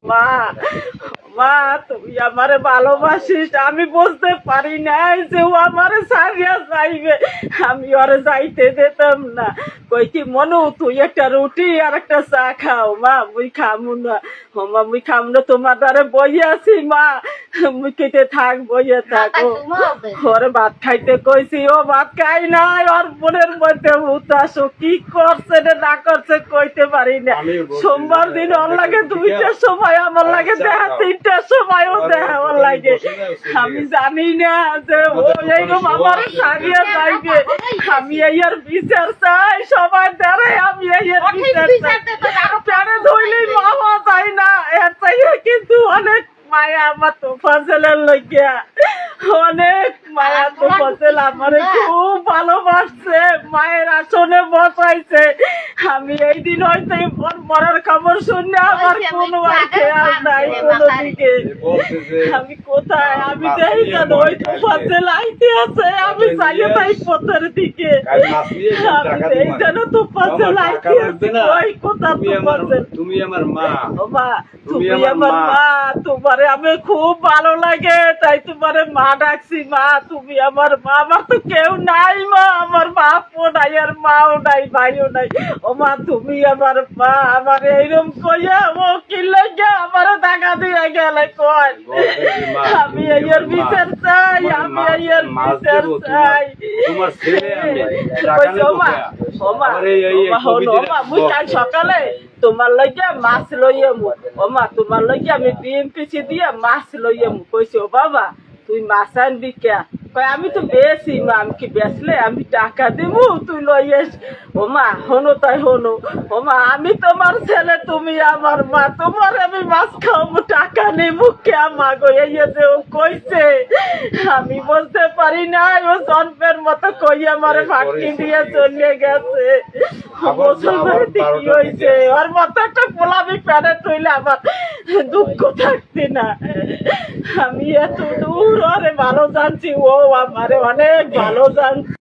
মা, মা তুমি আমারে ভালোবাসিস, আমি বুঝতে পারি নাই যে ও আমারে ছাড়িয়া যাইবে। আমি ওরে যাইতে দিতাম না। কই কি মনু তুই একটা রুটি আর একটা চা খাও। মা মুই খামু না। ও মা মুই খাম না, তোমার দ্বারে বইয়া আছি মা, মুই কেটে থাক, বইয়া থাকো। ওরে ভাত খাইতে কইছি, ও ভাত খাই নাই। ওর মনের মধ্যে উতাসো কি করছে না করছে কইতে পারি না। সোমবার দিন ওর লাগে 2টার সময়, আমার লাগে দেখা 3টার সময়, ও দেখা ওর লাগে। আমি জানি না যে ও এইরকম আমার ছাড়িয়ে যাইবে। আমি এর বিচার চাই, সবাই দাঁড়ায় আমি এর বিচার চাই। প্যারে ধরলেই মামা চাই না, এর চাইয়ে কিন্তু অনেক মায়া আমার তো ফজলের লইয়া, অনেক মায়া। তো ফজল আমারে খুব ভালোবাসছে, মায়ের আসনে বসাইছে। আমি এই দিন হইতে মরার খবর শুনে আমার কোনো আর খেয়াল নাই কোনো দিকে। আমি কোথায়, আমি যাই জানো ওই তো ফজল আইতে আছে, আমি চাইলে তাই পথের দিকে। আমি এই জানো তো ফজল আইতে আছে, ওই কোথা তো ফজল। তুমি আমার মা, ও মা তুমি আমার মা, তোমারে আমি খুব ভালো লাগে তাই তোমারে মা ডাকছি। মা তুমি আমার মা, আমার তো কেউ নাই মা, আমার বাপও নাই আর মাও নাই, ভাইও নাই। ও মা তুমি আমার মা, আমার এইরকম কইয়া ও কি লাগে আমার টাকা দিয়ে গেলে কয়। আমি এর বিচার চাই, আমি এর বিচার চাই। তোমার ছেলে আমি ও মা, ও মা, ও মা মুই কাল সকালে তোমার লইয়া মাছ লইয়ামু। ও মা তোমার লইয়া আমি ডিম পিছি দিয়া মাছ লইয়ামু। কইছে ও বাবা তুই মাছ আনবি কে? কয় আমি তো বেশি মা, আমি কি বেচলে আমি টাকা দিব, তুই লইয়াস। ও মা হনো তাই হনো। ও মা আমি তোমার ছেলে, তুমি আমার মা, তোমার আমি মাছ খাওয়াবো, টাকা নেবো কে মা গো? এই যে ও কইছে আমি বলতে পারি না, ও জন্মের মতো কইয়া আমার ফাঁকি দিয়ে চলে গেছে। মুসলমানের কি হয়েছে, ওর মতো একটা পোলাবি প্যারে তৈলে আমার দুঃখ থাকতে না। আমি এত দূর ওরে ভালো জানছি, ও আমারে অনেক ভালো জানছি।